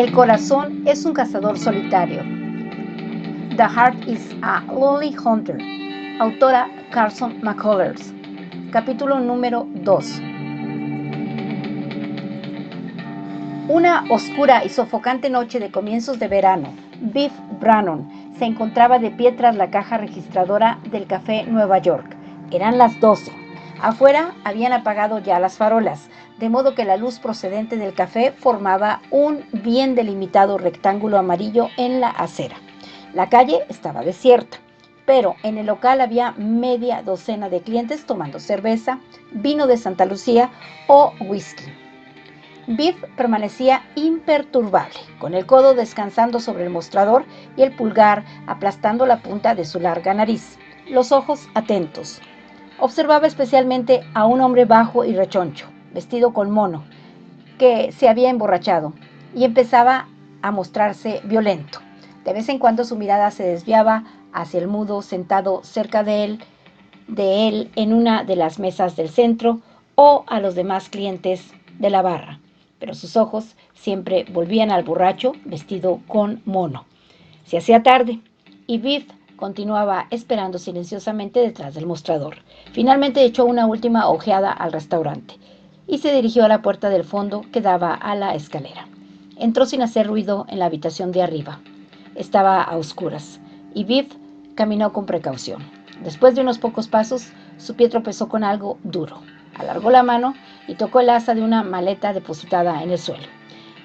El corazón es un cazador solitario. The Heart is a Lonely Hunter. Autora Carson McCullers. Capítulo número 2. Una oscura y sofocante noche de comienzos de verano, Biff Brannon se encontraba de pie tras la caja registradora del Café Nueva York. Eran las 12. Afuera habían apagado ya las farolas, de modo que la luz procedente del café formaba un bien delimitado rectángulo amarillo en la acera. La calle estaba desierta, pero en el local había media docena de clientes tomando cerveza, vino de Santa Lucía o whisky. Biff permanecía imperturbable, con el codo descansando sobre el mostrador y el pulgar aplastando la punta de su larga nariz, los ojos atentos. Observaba especialmente a un hombre bajo y rechoncho, vestido con mono, que se había emborrachado y empezaba a mostrarse violento. De vez en cuando su mirada se desviaba hacia el mudo sentado cerca de él en una de las mesas del centro o a los demás clientes de la barra, pero sus ojos siempre volvían al borracho vestido con mono. Se hacía tarde y Biff continuaba esperando silenciosamente detrás del mostrador. Finalmente echó una última ojeada al restaurante y se dirigió a la puerta del fondo que daba a la escalera. Entró sin hacer ruido en la habitación de arriba. Estaba a oscuras y Biff caminó con precaución. Después de unos pocos pasos, su pie tropezó con algo duro. Alargó la mano y tocó el asa de una maleta depositada en el suelo.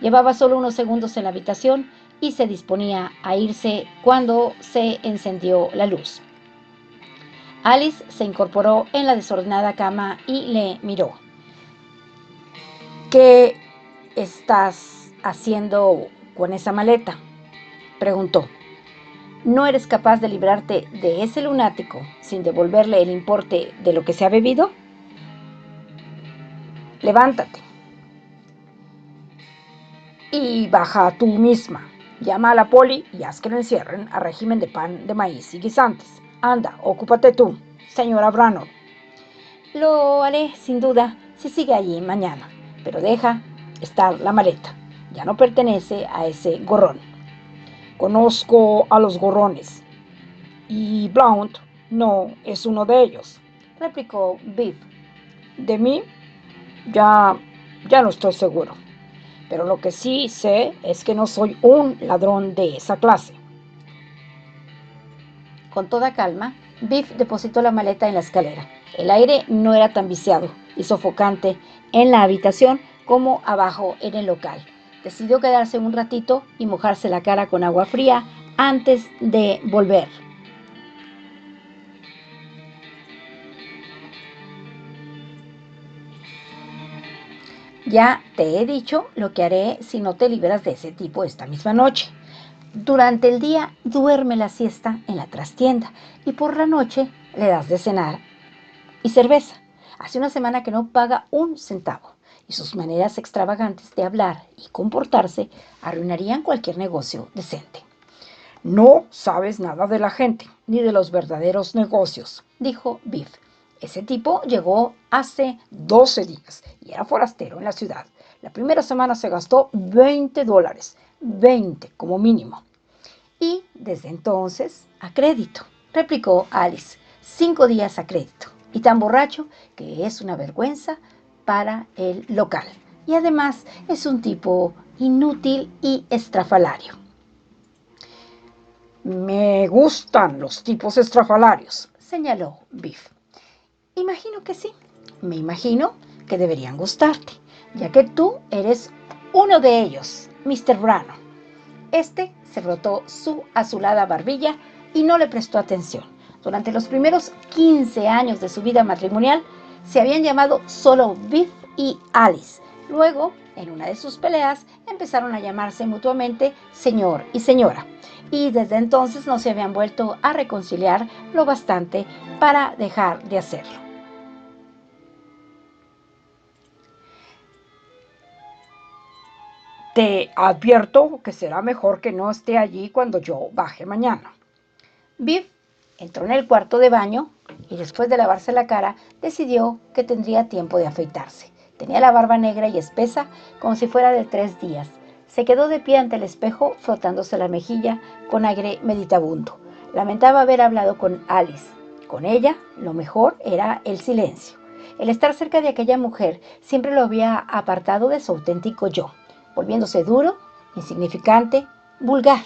Llevaba solo unos segundos en la habitación y se disponía a irse cuando se encendió la luz. Alice se incorporó en la desordenada cama y le miró. ¿Qué estás haciendo con esa maleta?, preguntó. ¿No eres capaz de librarte de ese lunático sin devolverle el importe de lo que se ha bebido? Levántate y baja tú misma. Llama a la poli y haz que lo encierren a régimen de pan de maíz y guisantes. Anda, ocúpate tú, señora Brannon. Lo haré, sin duda, si sigue allí mañana, pero deja estar la maleta. Ya no pertenece a ese gorrón. Conozco a los gorrones y Blount no es uno de ellos, replicó Biff. ¿De mí? Ya no estoy seguro. Pero lo que sí sé es que no soy un ladrón de esa clase. Con toda calma, Biff depositó la maleta en la escalera. El aire no era tan viciado y sofocante en la habitación como abajo en el local. Decidió quedarse un ratito y mojarse la cara con agua fría antes de volver. Ya te he dicho lo que haré si no te liberas de ese tipo esta misma noche. Durante el día duerme la siesta en la trastienda y por la noche le das de cenar y cerveza. Hace una semana que no paga un centavo y sus maneras extravagantes de hablar y comportarse arruinarían cualquier negocio decente. No sabes nada de la gente ni de los verdaderos negocios, dijo Biff. Ese tipo llegó hace 12 días y era forastero en la ciudad. La primera semana se gastó $20, 20 como mínimo. Y desde entonces, a crédito, replicó Alice, 5 días a crédito. Y tan borracho que es una vergüenza para el local. Y además es un tipo inútil y estrafalario. Me gustan los tipos estrafalarios, señaló Biff. Imagino que sí. Me imagino que deberían gustarte, ya que tú eres uno de ellos, Mr. Brannon. Este se frotó su azulada barbilla y no le prestó atención. Durante los primeros 15 años de su vida matrimonial, se habían llamado solo Biff y Alice. Luego, en una de sus peleas, empezaron a llamarse mutuamente señor y señora. Y desde entonces no se habían vuelto a reconciliar lo bastante para dejar de hacerlo. Te advierto que será mejor que no esté allí cuando yo baje mañana. Biff entró en el cuarto de baño y después de lavarse la cara decidió que tendría tiempo de afeitarse. Tenía la barba negra y espesa como si fuera de 3 días. Se quedó de pie ante el espejo, frotándose la mejilla con aire meditabundo. Lamentaba haber hablado con Alice. Con ella, lo mejor era el silencio. El estar cerca de aquella mujer siempre lo había apartado de su auténtico yo, volviéndose duro, insignificante, vulgar,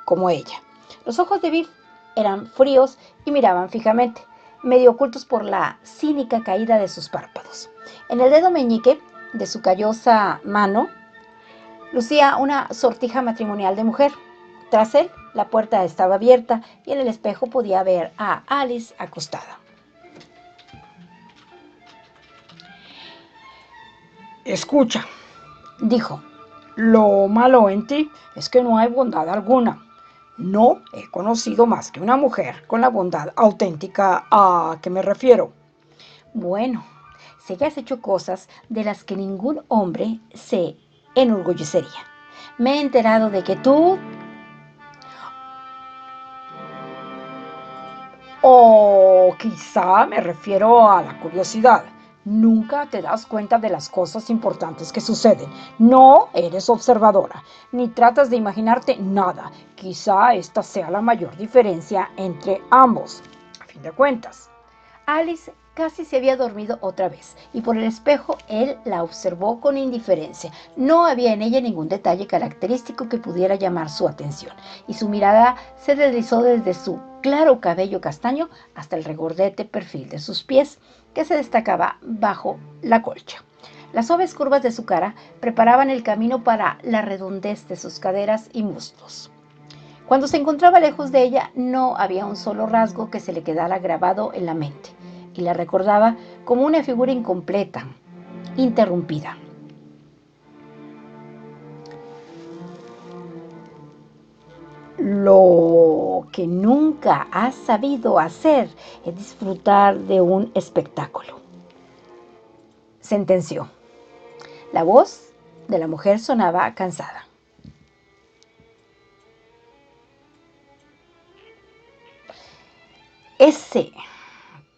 como ella. Los ojos de Viv eran fríos y miraban fijamente, medio ocultos por la cínica caída de sus párpados. En el dedo meñique de su callosa mano lucía una sortija matrimonial de mujer. Tras él, la puerta estaba abierta y en el espejo podía ver a Alice acostada. Escucha, dijo, lo malo en ti es que no hay bondad alguna. No he conocido más que una mujer con la bondad auténtica a que me refiero. Bueno, sé que has hecho cosas de las que ningún hombre se enorgullecería. Me he enterado de que tú... O quizá me refiero a la curiosidad. Nunca te das cuenta de las cosas importantes que suceden. No eres observadora, ni tratas de imaginarte nada. Quizá esta sea la mayor diferencia entre ambos. A fin de cuentas. Alice casi se había dormido otra vez, y por el espejo él la observó con indiferencia. No había en ella ningún detalle característico que pudiera llamar su atención, y su mirada se deslizó desde su claro cabello castaño hasta el regordete perfil de sus pies, que se destacaba bajo la colcha. Las suaves curvas de su cara preparaban el camino para la redondez de sus caderas y muslos. Cuando se encontraba lejos de ella, no había un solo rasgo que se le quedara grabado en la mente, y la recordaba como una figura incompleta, interrumpida. Lo que nunca has sabido hacer es disfrutar de un espectáculo, sentenció. La voz de la mujer sonaba cansada. Ese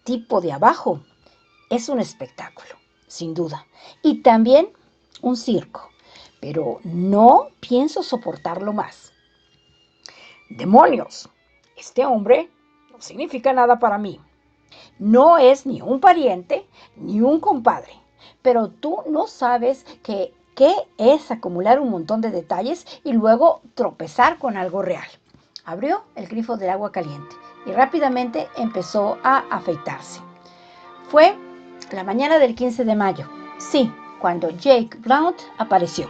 tipo de abajo es un espectáculo, sin duda, y también un circo, pero no pienso soportarlo más. ¡Demonios! Este hombre no significa nada para mí. No es ni un pariente ni un compadre, pero tú no sabes qué es acumular un montón de detalles y luego tropezar con algo real. Abrió el grifo del agua caliente y rápidamente empezó a afeitarse. Fue la mañana del 15 de mayo, sí, cuando Jake Blount apareció.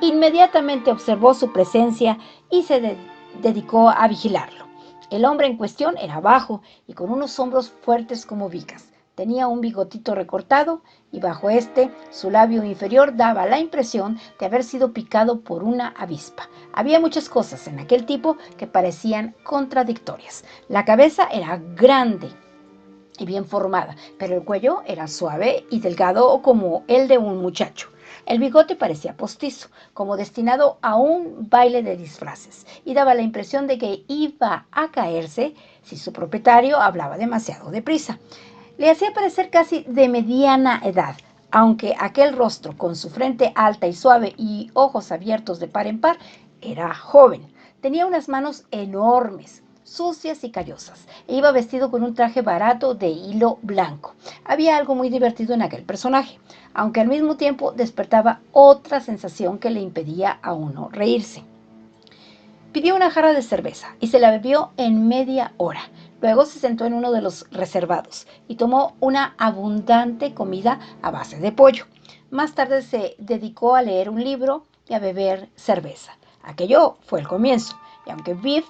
Inmediatamente observó su presencia y se dedicó a vigilarlo. El hombre en cuestión era bajo y con unos hombros fuertes como vigas. Tenía un bigotito recortado y bajo este, su labio inferior daba la impresión de haber sido picado por una avispa. Había muchas cosas en aquel tipo que parecían contradictorias. La cabeza era grande y bien formada, pero el cuello era suave y delgado como el de un muchacho. El bigote parecía postizo, como destinado a un baile de disfraces, y daba la impresión de que iba a caerse si su propietario hablaba demasiado deprisa. Le hacía parecer casi de mediana edad, aunque aquel rostro con su frente alta y suave y ojos abiertos de par en par era joven. Tenía unas manos enormes, sucias y callosas, e iba vestido con un traje barato de hilo blanco. Había algo muy divertido en aquel personaje, aunque al mismo tiempo despertaba otra sensación que le impedía a uno reírse. Pidió una jarra de cerveza y se la bebió en media hora. Luego se sentó en uno de los reservados y tomó una abundante comida a base de pollo. Más tarde se dedicó a leer un libro y a beber cerveza. Aquello fue el comienzo, y aunque Viv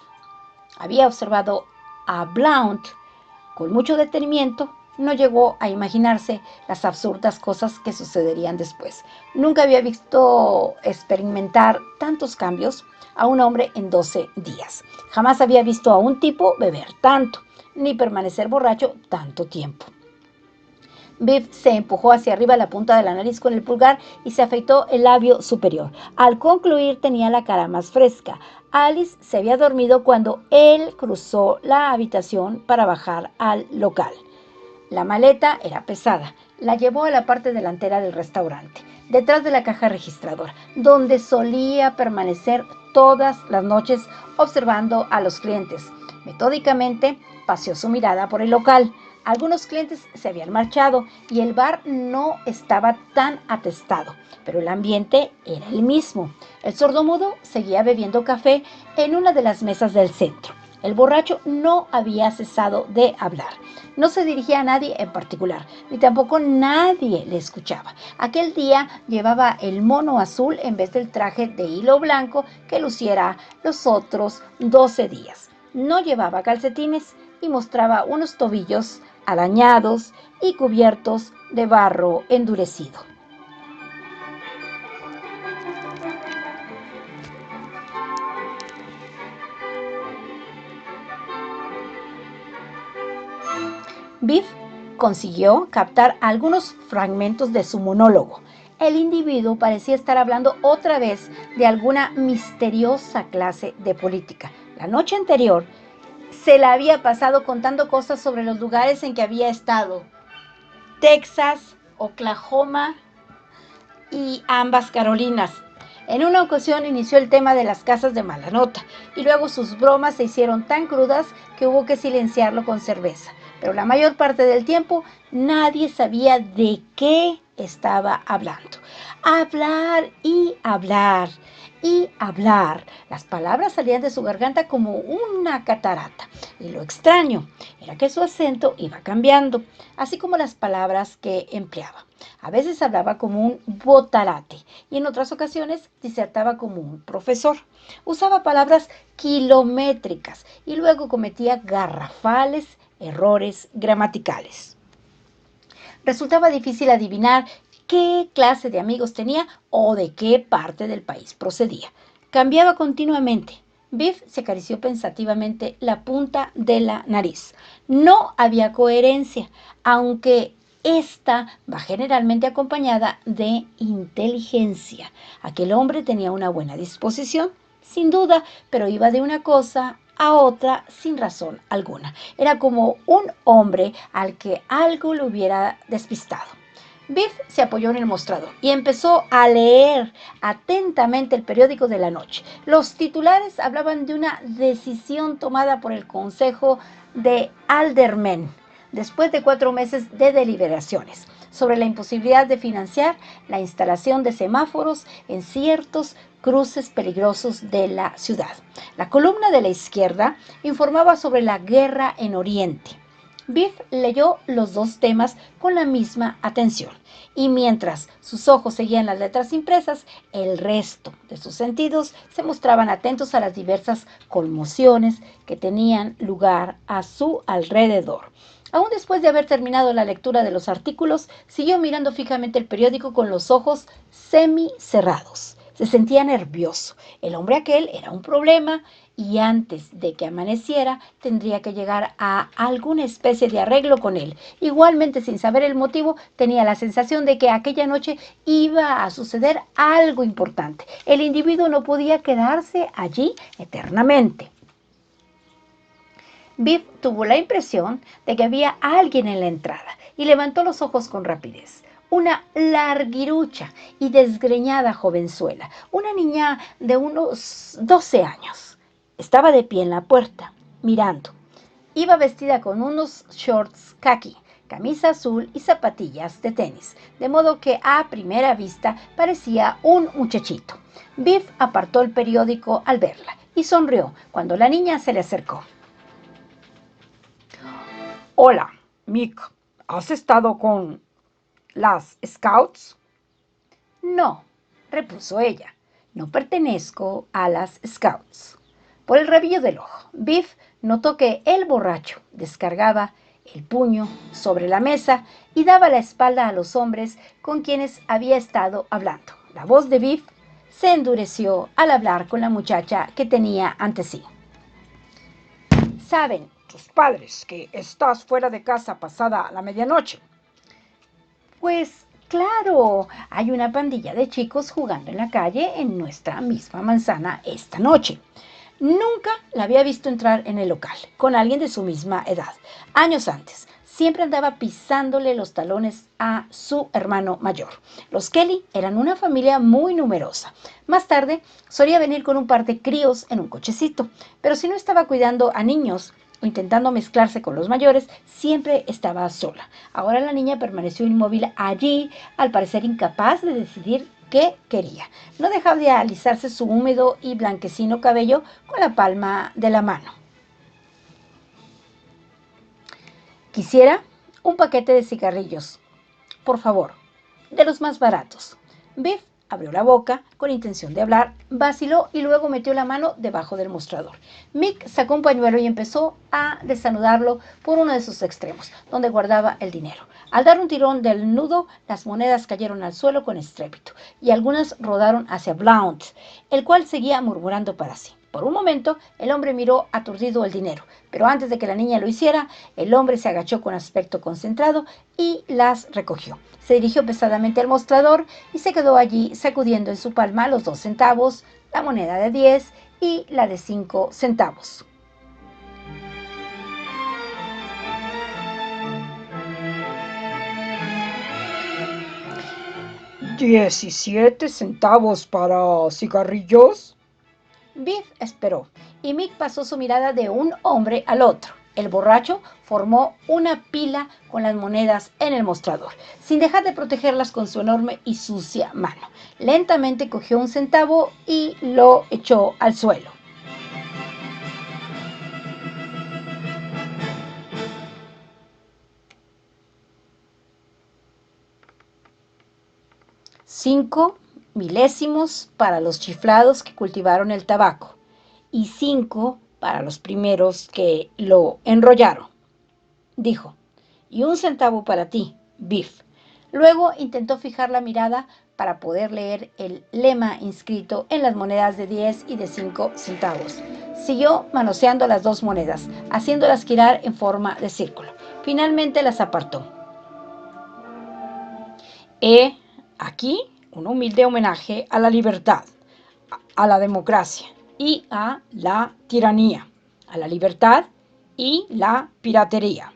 había observado a Blount con mucho detenimiento, no llegó a imaginarse las absurdas cosas que sucederían después. Nunca había visto experimentar tantos cambios a un hombre en 12 días. Jamás había visto a un tipo beber tanto, ni permanecer borracho tanto tiempo. Viv se empujó hacia arriba la punta de la nariz con el pulgar y se afeitó el labio superior. Al concluir tenía la cara más fresca. Alice se había dormido cuando él cruzó la habitación para bajar al local. La maleta era pesada. La llevó a la parte delantera del restaurante. detrás de la caja registradora, donde solía permanecer todas las noches observando a los clientes. Metódicamente paseó su mirada por el local. Algunos clientes se habían marchado y el bar no estaba tan atestado, pero el ambiente era el mismo. El sordomudo seguía bebiendo café en una de las mesas del centro. El borracho no había cesado de hablar. No se dirigía a nadie en particular, ni tampoco nadie le escuchaba. Aquel día llevaba el mono azul en vez del traje de hilo blanco que luciera los otros 12 días. No llevaba calcetines y mostraba unos tobillos arañados y cubiertos de barro endurecido. Biff consiguió captar algunos fragmentos de su monólogo. El individuo parecía estar hablando otra vez de alguna misteriosa clase de política. La noche anterior se la había pasado contando cosas sobre los lugares en que había estado: Texas, Oklahoma y ambas Carolinas. En una ocasión inició el tema de las casas de mala nota y luego sus bromas se hicieron tan crudas que hubo que silenciarlo con cerveza. Pero la mayor parte del tiempo nadie sabía de qué estaba hablando. Hablar y hablar y hablar. Las palabras salían de su garganta como una catarata. Y lo extraño era que su acento iba cambiando, así como las palabras que empleaba. A veces hablaba como un botarate y en otras ocasiones disertaba como un profesor. Usaba palabras kilométricas y luego cometía garrafales errores gramaticales. Resultaba difícil adivinar qué clase de amigos tenía o de qué parte del país procedía. Cambiaba continuamente. Biff se acarició pensativamente la punta de la nariz. No había coherencia, aunque esta va generalmente acompañada de inteligencia. Aquel hombre tenía una buena disposición, sin duda, pero iba de una cosa a otra sin razón alguna. Era como un hombre al que algo lo hubiera despistado. Biff se apoyó en el mostrador y empezó a leer atentamente el periódico de la noche. Los titulares hablaban de una decisión tomada por el Consejo de Aldermen después de 4 meses de deliberaciones sobre la imposibilidad de financiar la instalación de semáforos en ciertos cruces peligrosos de la ciudad. La columna de la izquierda informaba sobre la guerra en Oriente. Biff leyó los dos temas con la misma atención y mientras sus ojos seguían las letras impresas, el resto de sus sentidos se mostraban atentos a las diversas conmociones que tenían lugar a su alrededor. Aún después de haber terminado la lectura de los artículos, siguió mirando fijamente el periódico con los ojos semicerrados. Se sentía nervioso. El hombre aquel era un problema y antes de que amaneciera tendría que llegar a alguna especie de arreglo con él. Igualmente, sin saber el motivo, tenía la sensación de que aquella noche iba a suceder algo importante. El individuo no podía quedarse allí eternamente. Biff tuvo la impresión de que había alguien en la entrada y levantó los ojos con rapidez. Una larguirucha y desgreñada jovenzuela, una niña de unos 12 años. Estaba de pie en la puerta, mirando. Iba vestida con unos shorts khaki, camisa azul y zapatillas de tenis, de modo que a primera vista parecía un muchachito. Biff apartó el periódico al verla y sonrió cuando la niña se le acercó. Hola, Mick. ¿Has estado con las Scouts? No, repuso ella, no pertenezco a las Scouts. Por el rabillo del ojo, Biff notó que el borracho descargaba el puño sobre la mesa y daba la espalda a los hombres con quienes había estado hablando. La voz de Biff se endureció al hablar con la muchacha que tenía ante sí. ¿Saben tus padres que estás fuera de casa pasada la medianoche? Pues claro, hay una pandilla de chicos jugando en la calle en nuestra misma manzana esta noche. Nunca la había visto entrar en el local con alguien de su misma edad. Años antes, siempre andaba pisándole los talones a su hermano mayor. Los Kelly eran una familia muy numerosa. Más tarde, solía venir con un par de críos en un cochecito, pero si no estaba cuidando a niños o intentando mezclarse con los mayores, siempre estaba sola. Ahora la niña permaneció inmóvil allí, al parecer incapaz de decidir qué quería. No dejaba de alisarse su húmedo y blanquecino cabello con la palma de la mano. Quisiera un paquete de cigarrillos, por favor, de los más baratos. Biff abrió la boca con intención de hablar, vaciló y luego metió la mano debajo del mostrador. Mick sacó un pañuelo y empezó a desanudarlo por uno de sus extremos, donde guardaba el dinero. Al dar un tirón del nudo, las monedas cayeron al suelo con estrépito y algunas rodaron hacia Blount, el cual seguía murmurando para sí. Por un momento, el hombre miró aturdido el dinero, pero antes de que la niña lo hiciera, el hombre se agachó con aspecto concentrado y las recogió. Se dirigió pesadamente al mostrador y se quedó allí sacudiendo en su palma los 2 centavos, la moneda de 10 y la de 5 centavos. ¿17 centavos para cigarrillos? Biff esperó y Mick pasó su mirada de un hombre al otro. El borracho formó una pila con las monedas en el mostrador, sin dejar de protegerlas con su enorme y sucia mano. Lentamente cogió un centavo y lo echó al suelo. Cinco milésimos para los chiflados que cultivaron el tabaco y 5 para los primeros que lo enrollaron, dijo, y 1 centavo para ti, Biff. Luego intentó fijar la mirada para poder leer el lema inscrito en las monedas de 10 y de 5 centavos. Siguió manoseando las 2 monedas, haciéndolas girar en forma de círculo. Finalmente las apartó. He aquí un humilde homenaje a la libertad, a la democracia y a la tiranía, a la libertad y la piratería.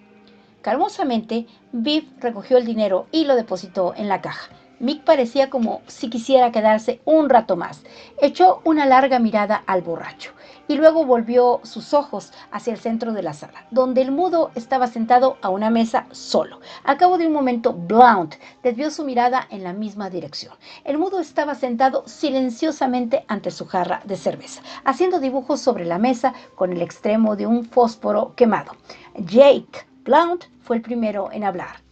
Calmosamente, Biff recogió el dinero y lo depositó en la caja. Mick parecía como si quisiera quedarse un rato más. Echó una larga mirada al borracho y luego volvió sus ojos hacia el centro de la sala, donde el mudo estaba sentado a una mesa solo. Al cabo de un momento, Blount desvió su mirada en la misma dirección. El mudo estaba sentado silenciosamente ante su jarra de cerveza, haciendo dibujos sobre la mesa con el extremo de un fósforo quemado. Jake Blount fue el primero en hablar.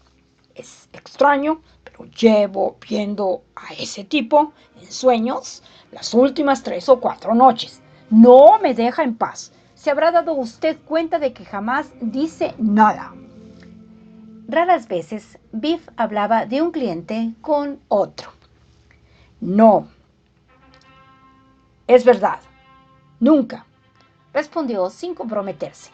Es extraño, pero llevo viendo a ese tipo en sueños las últimas 3 o 4 noches. No me deja en paz. ¿Se habrá dado usted cuenta de que jamás dice nada? Raras veces Biff hablaba de un cliente con otro. No, es verdad. Nunca, respondió sin comprometerse.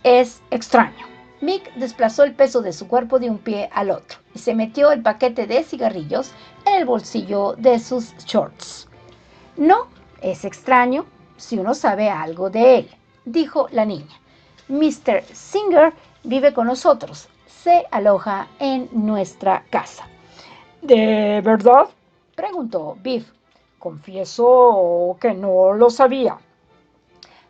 Es extraño. Mick desplazó el peso de su cuerpo de un pie al otro y se metió el paquete de cigarrillos en el bolsillo de sus shorts. No es extraño si uno sabe algo de él, dijo la niña. Mr. Singer vive con nosotros. Se aloja en nuestra casa. ¿De verdad? Preguntó Biff. Confieso que no lo sabía.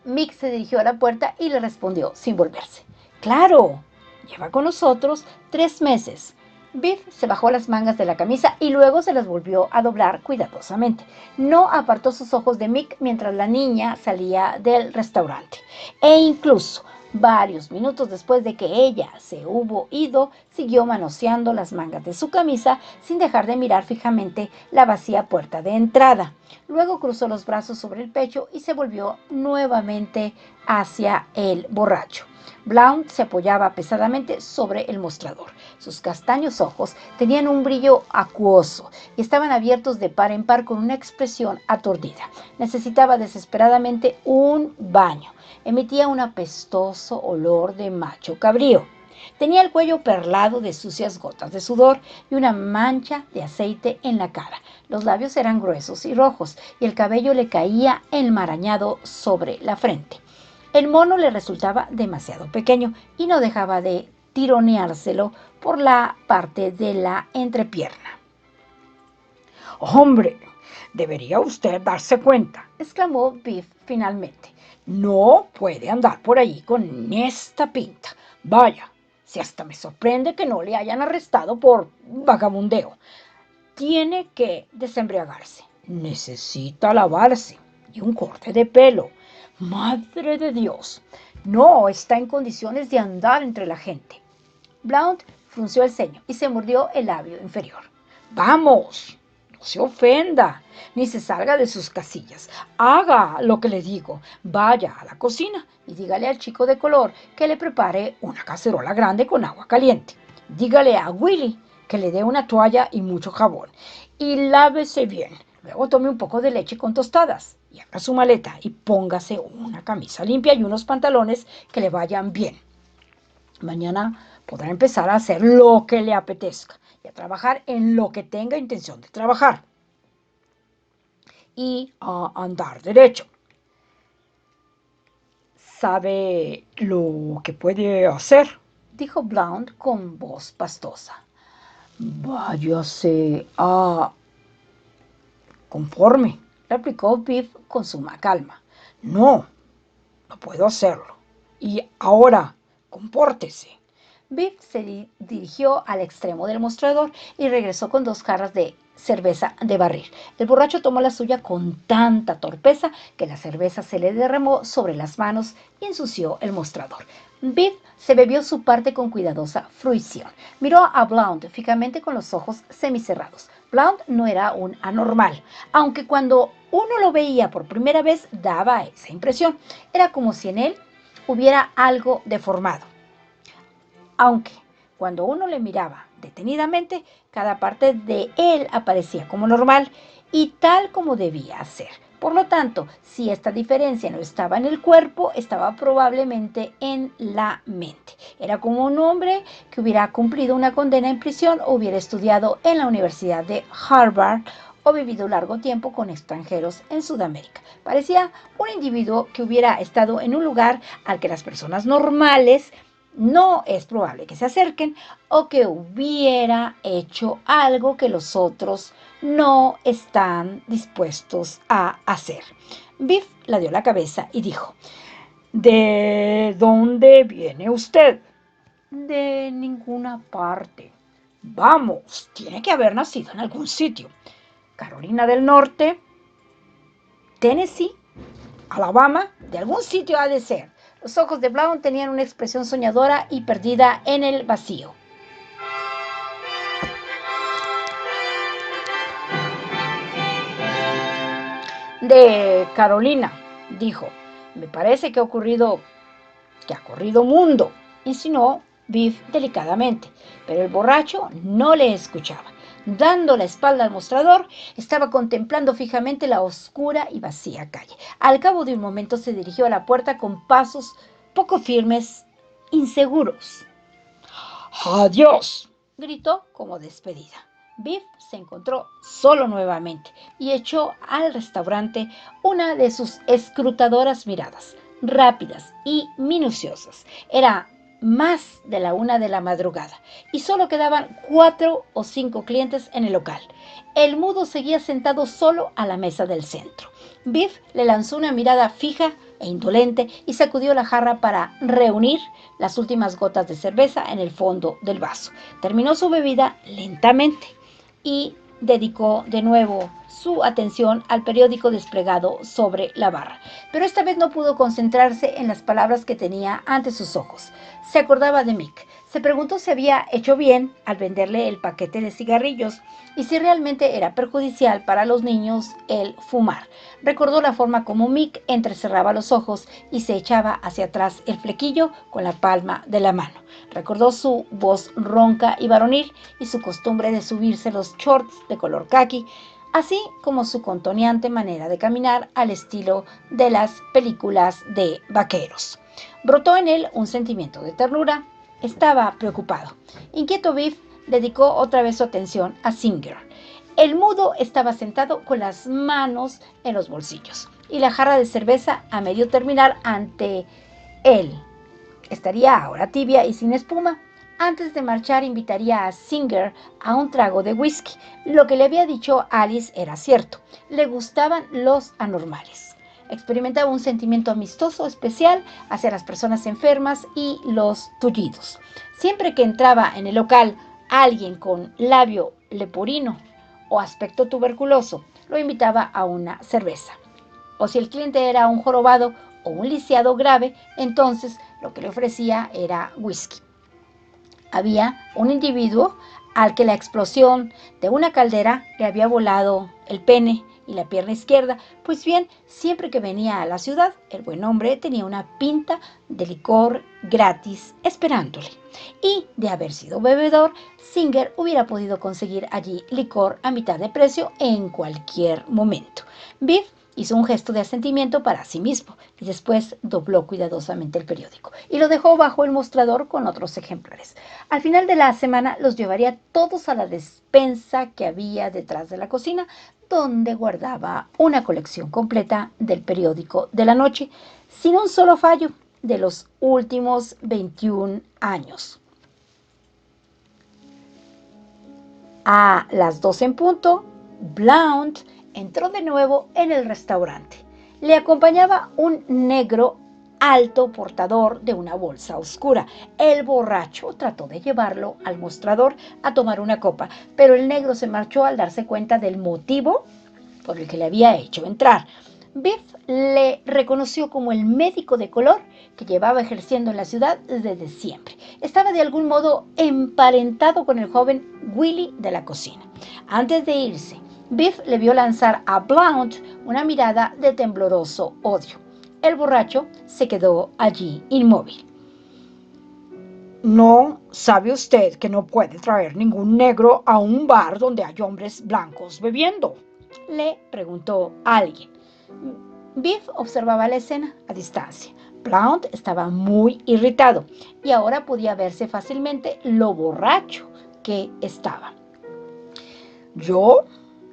Mick se dirigió a la puerta y le respondió sin volverse. Claro, lleva con nosotros 3 meses. Biff se bajó las mangas de la camisa y luego se las volvió a doblar cuidadosamente. No apartó sus ojos de Mick mientras la niña salía del restaurante. E incluso, varios minutos después de que ella se hubo ido, siguió manoseando las mangas de su camisa sin dejar de mirar fijamente la vacía puerta de entrada. Luego cruzó los brazos sobre el pecho y se volvió nuevamente hacia el borracho. Blount se apoyaba pesadamente sobre el mostrador. Sus castaños ojos tenían un brillo acuoso y estaban abiertos de par en par con una expresión aturdida. Necesitaba desesperadamente un baño. Emitía un apestoso olor de macho cabrío. Tenía el cuello perlado de sucias gotas de sudor y una mancha de aceite en la cara. Los labios eran gruesos y rojos y el cabello le caía enmarañado sobre la frente. El mono le resultaba demasiado pequeño y no dejaba de tironeárselo por la parte de la entrepierna. ¡Hombre! Debería usted darse cuenta, exclamó Biff finalmente. No puede andar por allí con esta pinta. Vaya, si hasta me sorprende que no le hayan arrestado por vagabundeo. Tiene que desembriagarse. Necesita lavarse y un corte de pelo. ¡Madre de Dios! No está en condiciones de andar entre la gente. Blount frunció el ceño y se mordió el labio inferior. ¡Vamos! No se ofenda, ni se salga de sus casillas. Haga lo que le digo. Vaya a la cocina y dígale al chico de color que le prepare una cacerola grande con agua caliente. Dígale a Willy que le dé una toalla y mucho jabón. Y lávese bien. Luego tome un poco de leche con tostadas y abra su maleta y póngase una camisa limpia y unos pantalones que le vayan bien. Mañana podrá empezar a hacer lo que le apetezca y a trabajar en lo que tenga intención de trabajar. Y a andar derecho. ¿Sabe lo que puede hacer?, dijo Blount con voz pastosa. Váyase a... Conforme, replicó Biff con suma calma. No puedo hacerlo. Y ahora, compórtese. Biff se dirigió al extremo del mostrador y regresó con 2 jarras de cerveza de barril. El borracho tomó la suya con tanta torpeza que la cerveza se le derramó sobre las manos y ensució el mostrador. Biff se bebió su parte con cuidadosa fruición. Miró a Blount fijamente con los ojos semicerrados. Blount no era un anormal, aunque cuando uno lo veía por primera vez daba esa impresión. Era como si en él hubiera algo deformado. Aunque cuando uno le miraba detenidamente, cada parte de él aparecía como normal y tal como debía ser. Por lo tanto, si esta diferencia no estaba en el cuerpo, estaba probablemente en la mente. Era como un hombre que hubiera cumplido una condena en prisión o hubiera estudiado en la Universidad de Harvard o vivido largo tiempo con extranjeros en Sudamérica. Parecía un individuo que hubiera estado en un lugar al que las personas normales no es probable que se acerquen o que hubiera hecho algo que los otros no están dispuestos a hacer. Biff le dio la cabeza y dijo: ¿De dónde viene usted? De ninguna parte. Vamos, tiene que haber nacido en algún sitio. Carolina del Norte, Tennessee, Alabama, de algún sitio ha de ser. Los ojos de Blount tenían una expresión soñadora y perdida en el vacío. De Carolina, dijo. Me parece que ha corrido mundo, insinuó Biff delicadamente, pero el borracho no le escuchaba. Dando la espalda al mostrador, estaba contemplando fijamente la oscura y vacía calle. Al cabo de un momento se dirigió a la puerta con pasos poco firmes, inseguros. ¡Adiós!, gritó como despedida. Biff se encontró solo nuevamente y echó al restaurante una de sus escrutadoras miradas, rápidas y minuciosas. Era más de la 1 de la madrugada y solo quedaban 4 o 5 clientes en el local. El mudo seguía sentado solo a la mesa del centro. Biff le lanzó una mirada fija e indolente y sacudió la jarra para reunir las últimas gotas de cerveza en el fondo del vaso. Terminó su bebida lentamente y dedicó de nuevo su atención al periódico desplegado sobre la barra. Pero esta vez no pudo concentrarse en las palabras que tenía ante sus ojos. Se acordaba de Mick. Se preguntó si había hecho bien al venderle el paquete de cigarrillos y si realmente era perjudicial para los niños el fumar. Recordó la forma como Mick entrecerraba los ojos y se echaba hacia atrás el flequillo con la palma de la mano. Recordó su voz ronca y varonil y su costumbre de subirse los shorts de color caqui, así como su contoneante manera de caminar al estilo de las películas de vaqueros. Brotó en él un sentimiento de ternura. Estaba preocupado. Inquieto, Biff dedicó otra vez su atención a Singer. El mudo estaba sentado con las manos en los bolsillos y la jarra de cerveza a medio terminar ante él. Estaría ahora tibia y sin espuma. Antes de marchar invitaría a Singer a un trago de whisky. Lo que le había dicho Alice era cierto. Le gustaban los anormales. Experimentaba un sentimiento amistoso especial hacia las personas enfermas y los tullidos. Siempre que entraba en el local alguien con labio leporino o aspecto tuberculoso, lo invitaba a una cerveza. O si el cliente era un jorobado o un lisiado grave, entonces lo que le ofrecía era whisky. Había un individuo al que la explosión de una caldera le había volado el pene y la pierna izquierda. Pues bien, siempre que venía a la ciudad, el buen hombre tenía una pinta de licor gratis esperándole. Y de haber sido bebedor, Singer hubiera podido conseguir allí licor a mitad de precio en cualquier momento. Biff hizo un gesto de asentimiento para sí mismo y después dobló cuidadosamente el periódico y lo dejó bajo el mostrador con otros ejemplares. Al final de la semana los llevaría todos a la despensa que había detrás de la cocina, donde guardaba una colección completa del periódico de la noche, sin un solo fallo de los últimos 21 años. A las 12 en punto, Blount entró de nuevo en el restaurante. Le acompañaba un negro alto portador de una bolsa oscura. El borracho trató de llevarlo al mostrador a tomar una copa, pero el negro se marchó al darse cuenta del motivo por el que le había hecho entrar. Biff le reconoció como el médico de color que llevaba ejerciendo en la ciudad desde siempre. Estaba de algún modo emparentado con el joven Willy de la cocina. Antes de irse, Biff le vio lanzar a Blount una mirada de tembloroso odio. El borracho se quedó allí inmóvil. ¿No sabe usted que no puede traer ningún negro a un bar donde hay hombres blancos bebiendo?, le preguntó alguien. Biff observaba la escena a distancia. Blount estaba muy irritado y ahora podía verse fácilmente lo borracho que estaba. Yo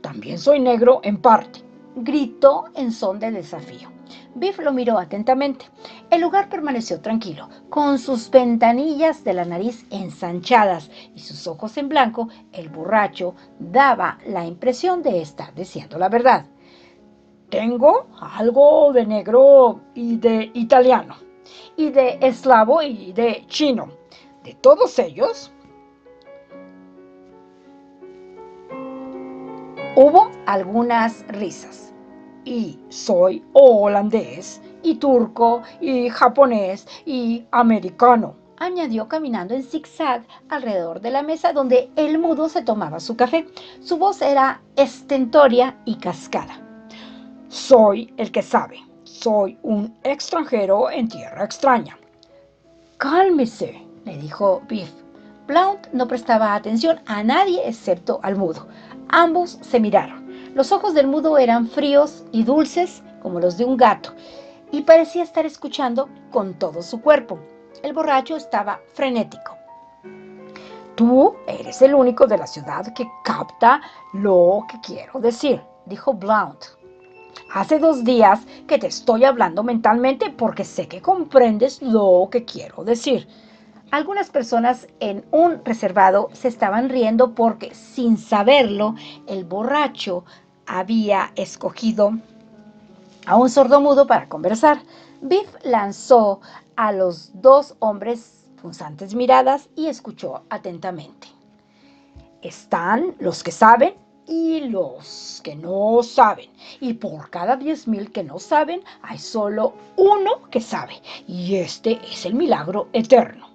también soy negro en parte, gritó en son de desafío. Biff lo miró atentamente. El lugar permaneció tranquilo, con sus ventanillas de la nariz ensanchadas y sus ojos en blanco. El borracho daba la impresión de estar diciendo la verdad. Tengo algo de negro y de italiano, y de eslavo y de chino. De todos ellos, hubo algunas risas. Y soy holandés, y turco, y japonés, y americano, añadió caminando en zigzag alrededor de la mesa donde el mudo se tomaba su café. Su voz era estentórea y cascada. Soy el que sabe. Soy un extranjero en tierra extraña. Cálmese, le dijo Biff. Blount no prestaba atención a nadie excepto al mudo. Ambos se miraron. Los ojos del mudo eran fríos y dulces como los de un gato, y parecía estar escuchando con todo su cuerpo. El borracho estaba frenético. Tú eres el único de la ciudad que capta lo que quiero decir, dijo Blount. Hace 2 días que te estoy hablando mentalmente porque sé que comprendes lo que quiero decir. Algunas personas en un reservado se estaban riendo porque, sin saberlo, el borracho había escogido a un sordomudo para conversar. Biff lanzó a los 2 hombres punzantes miradas y escuchó atentamente. Están los que saben y los que no saben. Y por cada 10,000 que no saben, hay solo uno que sabe. Y este es el milagro eterno.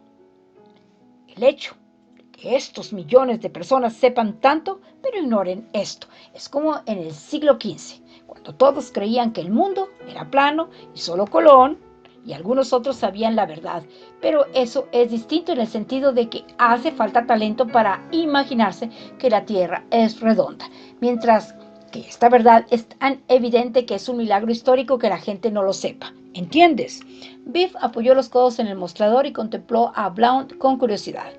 El hecho de que estos millones de personas sepan tanto, pero ignoren esto, es como en el siglo XV, cuando todos creían que el mundo era plano y solo Colón y algunos otros sabían la verdad. Pero eso es distinto en el sentido de que hace falta talento para imaginarse que la Tierra es redonda, mientras que esta verdad es tan evidente que es un milagro histórico que la gente no lo sepa. ¿Entiendes? Biff apoyó los codos en el mostrador y contempló a Blount con curiosidad.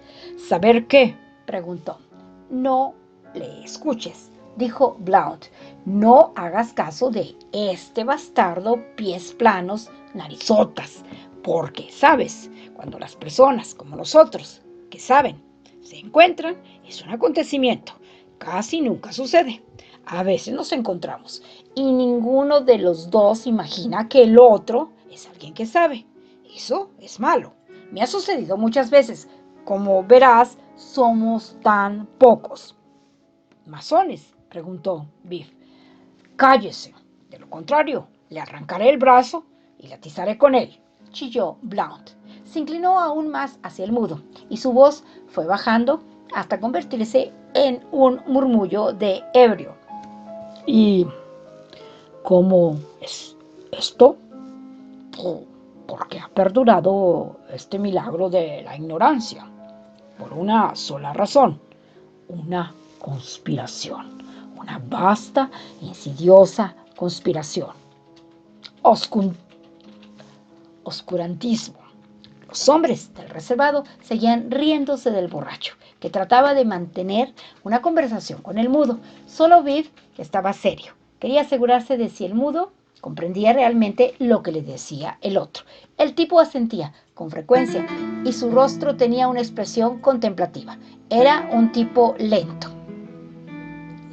¿Saber qué?, preguntó. No le escuches, dijo Blount. No hagas caso de este bastardo pies planos, narizotas, porque, ¿sabes? Cuando las personas como nosotros, que saben. Se encuentran, es un acontecimiento. Casi nunca sucede. A veces nos encontramos y ninguno de los dos imagina que el otro es alguien que sabe. Eso es malo. Me ha sucedido muchas veces. Como verás, somos tan pocos. ¿Masones?, preguntó Biff. Cállese. De lo contrario, le arrancaré el brazo y la atizaré con él, chilló Blount. Se inclinó aún más hacia el mudo y su voz fue bajando hasta convertirse en un murmullo de ebrio. ¿Y cómo es esto? Porque ha perdurado este milagro de la ignorancia. Por una sola razón. Una conspiración. Una vasta, insidiosa conspiración. Oscurantismo. Los hombres del reservado seguían riéndose del borracho, que trataba de mantener una conversación con el mudo. Solo Biff estaba serio. Quería asegurarse de si el mudo comprendía realmente lo que le decía el otro. El tipo asentía con frecuencia y su rostro tenía una expresión contemplativa. Era un tipo lento.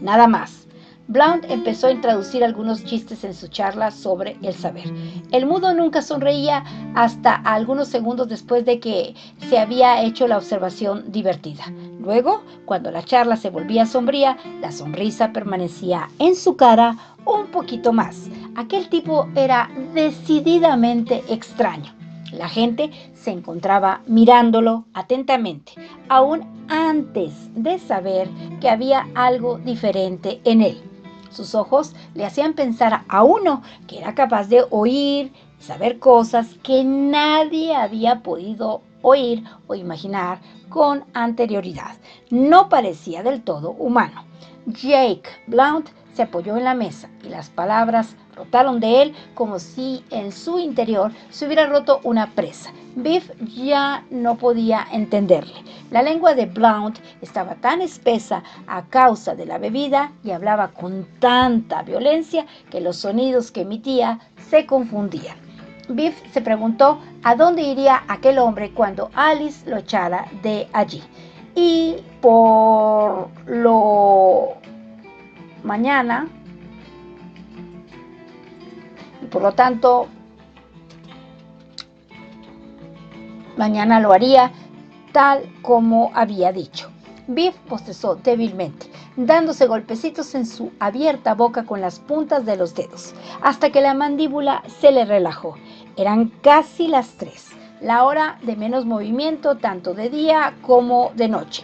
Nada más. Blount empezó a introducir algunos chistes en su charla sobre el saber. El mudo nunca sonreía hasta algunos segundos después de que se había hecho la observación divertida. Luego, cuando la charla se volvía sombría, la sonrisa permanecía en su cara un poquito más. Aquel tipo era decididamente extraño. La gente se encontraba mirándolo atentamente, aún antes de saber que había algo diferente en él. Sus ojos le hacían pensar a uno que era capaz de oír y saber cosas que nadie había podido oír o imaginar con anterioridad. No parecía del todo humano. Jake Blount se apoyó en la mesa y las palabras brotaron de él como si en su interior se hubiera roto una presa. Biff ya no podía entenderle. La lengua de Blount estaba tan espesa a causa de la bebida y hablaba con tanta violencia que los sonidos que emitía se confundían. Biff se preguntó a dónde iría aquel hombre cuando Alice lo echara de allí. Y por lo tanto, mañana lo haría tal como había dicho. Biff bostezó débilmente, dándose golpecitos en su abierta boca con las puntas de los dedos, hasta que la mandíbula se le relajó. Eran casi las 3, la hora de menos movimiento tanto de día como de noche.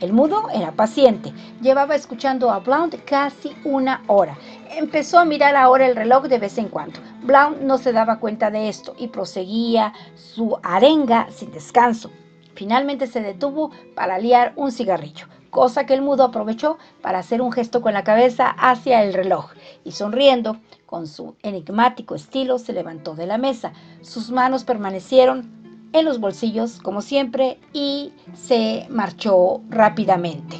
El mudo era paciente, llevaba escuchando a Blount casi 1 hora. Empezó a mirar ahora el reloj de vez en cuando. Blount no se daba cuenta de esto y proseguía su arenga sin descanso. Finalmente se detuvo para liar un cigarrillo, cosa que el mudo aprovechó para hacer un gesto con la cabeza hacia el reloj y sonriendo, con su enigmático estilo, se levantó de la mesa. Sus manos permanecieron en los bolsillos, como siempre, y se marchó rápidamente.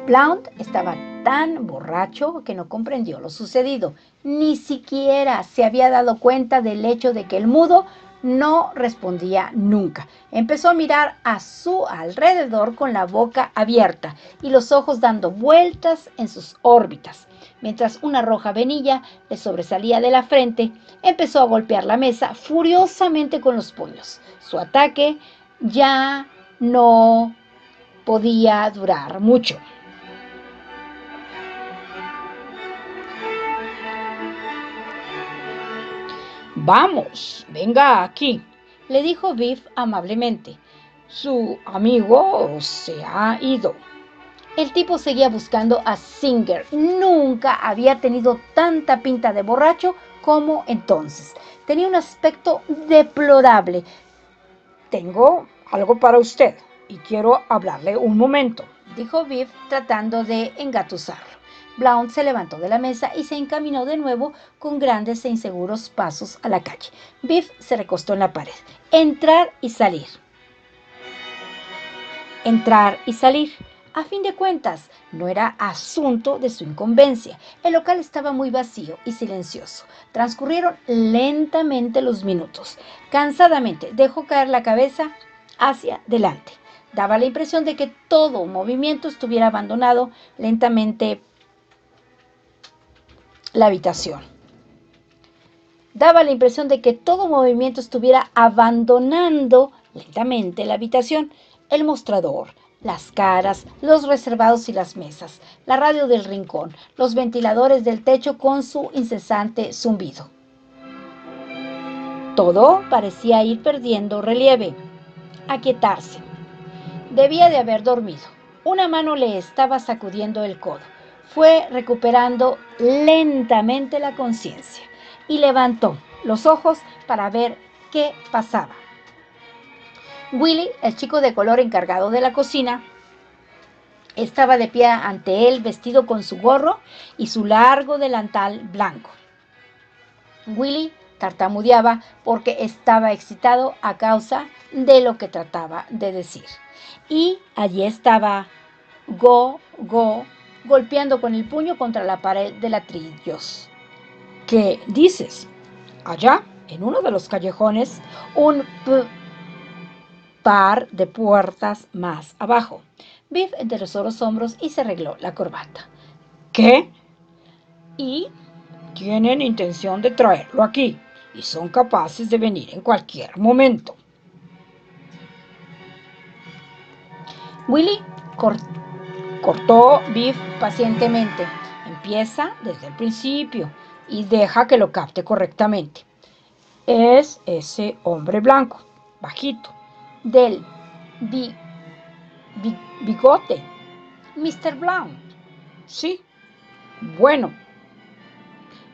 Blount estaba tan borracho que no comprendió lo sucedido. Ni siquiera se había dado cuenta del hecho de que el mudo no respondía nunca. Empezó a mirar a su alrededor con la boca abierta y los ojos dando vueltas en sus órbitas. Mientras una roja venilla le sobresalía de la frente, empezó a golpear la mesa furiosamente con los puños. Su ataque ya no podía durar mucho. Vamos, venga aquí, le dijo Biff amablemente. Su amigo se ha ido. El tipo seguía buscando a Singer. Nunca había tenido tanta pinta de borracho como entonces. Tenía un aspecto deplorable. Tengo algo para usted y quiero hablarle un momento, dijo Biff tratando de engatusarlo. Blount se levantó de la mesa y se encaminó de nuevo con grandes e inseguros pasos a la calle. Biff se recostó en la pared. Entrar y salir. Entrar y salir. A fin de cuentas, no era asunto de su incumbencia. El local estaba muy vacío y silencioso. Transcurrieron lentamente los minutos. Cansadamente dejó caer la cabeza hacia delante. Daba la impresión de que todo movimiento estuviera abandonado lentamente la habitación. Daba la impresión de que todo movimiento estuviera abandonando lentamente la habitación, el mostrador, las caras, los reservados y las mesas, la radio del rincón, los ventiladores del techo con su incesante zumbido. Todo parecía ir perdiendo relieve, aquietarse. Debía de haber dormido. Una mano le estaba sacudiendo el codo. Fue recuperando lentamente la conciencia y levantó los ojos para ver qué pasaba. Willie, el chico de color encargado de la cocina, estaba de pie ante él vestido con su gorro y su largo delantal blanco. Willie tartamudeaba porque estaba excitado a causa de lo que trataba de decir. Y allí estaba golpeando con el puño contra la pared de ladrillos. ¿Qué dices? Allá, en uno de los callejones, un par de puertas más abajo. Biff enderezó los hombros y se arregló la corbata. ¿Qué? Y tienen intención de traerlo aquí y son capaces de venir en cualquier momento. Willie cortó Biff pacientemente. Empieza desde el principio y deja que lo capte correctamente. Es ese hombre blanco, bajito, del bigote. Mr. Blount. Sí. Bueno,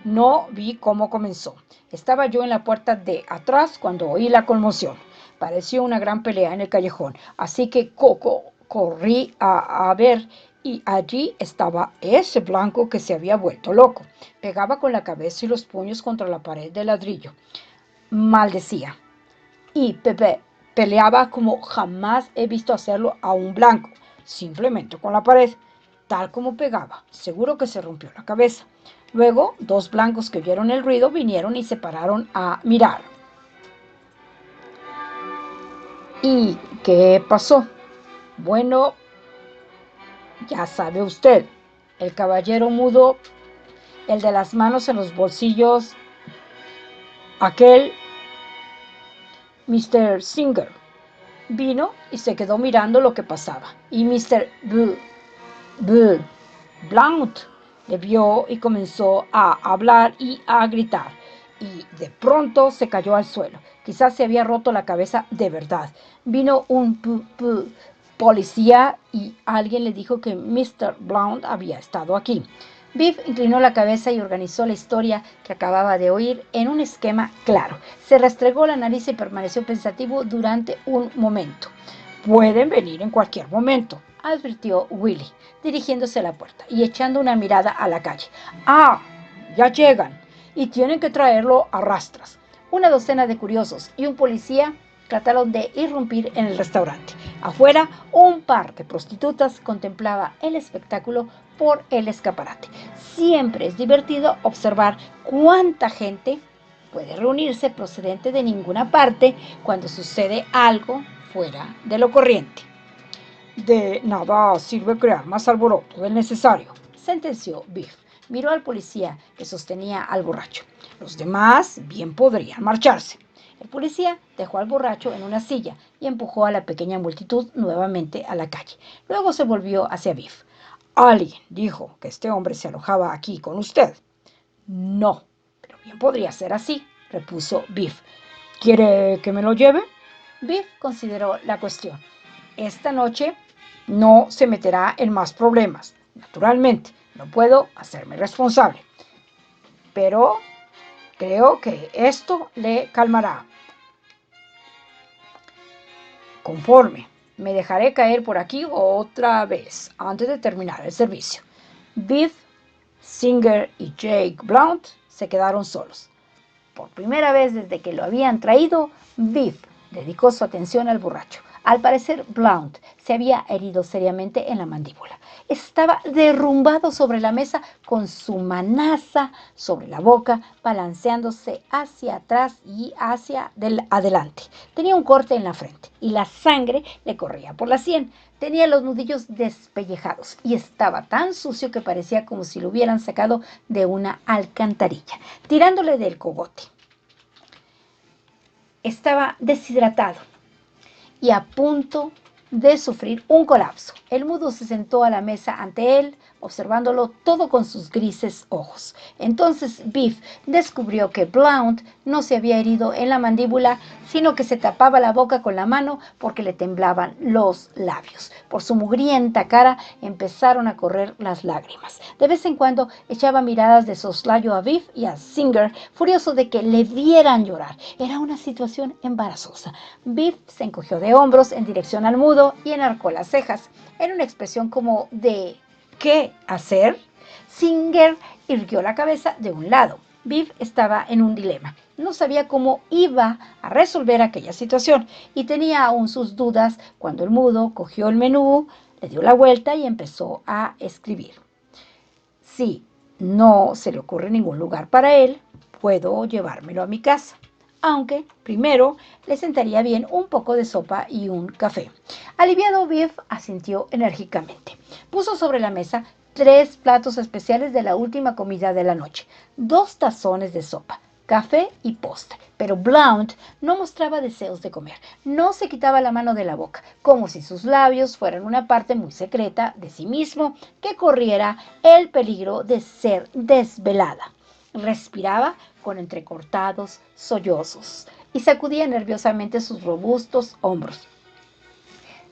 no vi cómo comenzó. Estaba yo en la puerta de atrás cuando oí la conmoción. Pareció una gran pelea en el callejón, así que corrí a ver y allí estaba ese blanco que se había vuelto loco. Pegaba con la cabeza y los puños contra la pared de ladrillo. Maldecía. Y peleaba como jamás he visto hacerlo a un blanco, simplemente con la pared. Tal como pegaba, seguro que se rompió la cabeza. Luego, dos blancos que oyeron el ruido vinieron y se pararon a mirar. ¿Y qué pasó? Bueno, ya sabe usted, el caballero mudo, el de las manos en los bolsillos, aquel Mr. Singer, vino y se quedó mirando lo que pasaba. Y Mr. Blount le vio y comenzó a hablar y a gritar. Y de pronto se cayó al suelo. Quizás se había roto la cabeza de verdad. Vino un policía y alguien le dijo que Mr. Blount había estado aquí. Biff inclinó la cabeza y organizó la historia que acababa de oír en un esquema claro. Se restregó la nariz y permaneció pensativo durante un momento. Pueden venir en cualquier momento, advirtió Willie, dirigiéndose a la puerta y echando una mirada a la calle. ¡Ah! Ya llegan y tienen que traerlo a rastras. Una docena de curiosos y un policía trataron de irrumpir en el restaurante. Afuera, un par de prostitutas contemplaba el espectáculo por el escaparate. Siempre es divertido observar cuánta gente puede reunirse procedente de ninguna parte cuando sucede algo fuera de lo corriente. De nada sirve crear más alboroto del necesario, sentenció Biff. Miró al policía que sostenía al borracho. Los demás bien podrían marcharse. El policía dejó al borracho en una silla y empujó a la pequeña multitud nuevamente a la calle. Luego se volvió hacia Biff. Alguien dijo que este hombre se alojaba aquí con usted. No, pero bien podría ser así, repuso Biff. ¿Quiere que me lo lleve? Biff consideró la cuestión. Esta noche no se meterá en más problemas. Naturalmente, no puedo hacerme responsable. Pero creo que esto le calmará. Conforme, me dejaré caer por aquí otra vez antes de terminar el servicio. Biff, Singer y Jake Blount se quedaron solos. Por primera vez desde que lo habían traído, Biff dedicó su atención al borracho. Al parecer, Blount se había herido seriamente en la mandíbula. Estaba derrumbado sobre la mesa con su manaza sobre la boca, balanceándose hacia atrás y hacia adelante. Tenía un corte en la frente y la sangre le corría por la sien. Tenía los nudillos despellejados y estaba tan sucio que parecía como si lo hubieran sacado de una alcantarilla, tirándole del cogote. Estaba deshidratado y a punto de sufrir un colapso. El mudo se sentó a la mesa ante él, observándolo todo con sus grises ojos. Entonces Biff descubrió que Blount no se había herido en la mandíbula, sino que se tapaba la boca con la mano porque le temblaban los labios. Por su mugrienta cara empezaron a correr las lágrimas. De vez en cuando echaba miradas de soslayo a Biff y a Singer, furioso de que le vieran llorar. Era una situación embarazosa. Biff se encogió de hombros en dirección al mudo y enarcó las cejas. Era una expresión como de ¿qué hacer? Singer irguió la cabeza de un lado. Biff estaba en un dilema. No sabía cómo iba a resolver aquella situación y tenía aún sus dudas cuando el mudo cogió el menú, le dio la vuelta y empezó a escribir. Si no se le ocurre ningún lugar para él, puedo llevármelo a mi casa. Aunque primero le sentaría bien un poco de sopa y un café. Aliviado, Biff asintió enérgicamente. Puso sobre la mesa 3 platos especiales de la última comida de la noche, 2 tazones de sopa, café y postre. Pero Blount no mostraba deseos de comer. No se quitaba la mano de la boca, como si sus labios fueran una parte muy secreta de sí mismo que corriera el peligro de ser desvelada. Respiraba con entrecortados sollozos y sacudía nerviosamente sus robustos hombros.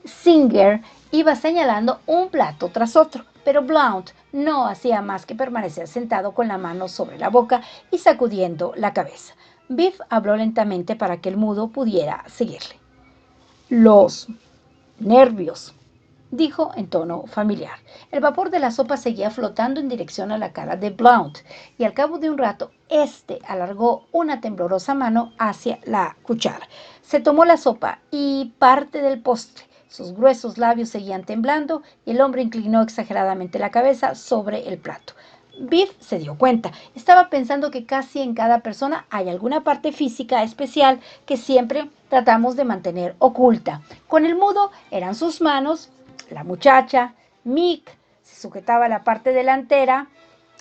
Singer iba señalando un plato tras otro, pero Blount no hacía más que permanecer sentado con la mano sobre la boca y sacudiendo la cabeza. Biff habló lentamente para que el mudo pudiera seguirle. Los nervios, dijo en tono familiar. El vapor de la sopa seguía flotando en dirección a la cara de Blount, y al cabo de un rato, éste alargó una temblorosa mano hacia la cuchara. Se tomó la sopa y parte del postre. Sus gruesos labios seguían temblando y el hombre inclinó exageradamente la cabeza sobre el plato. Biff se dio cuenta. Estaba pensando que casi en cada persona hay alguna parte física especial que siempre tratamos de mantener oculta. Con el mudo eran sus manos. La muchacha, Mick, se sujetaba la parte delantera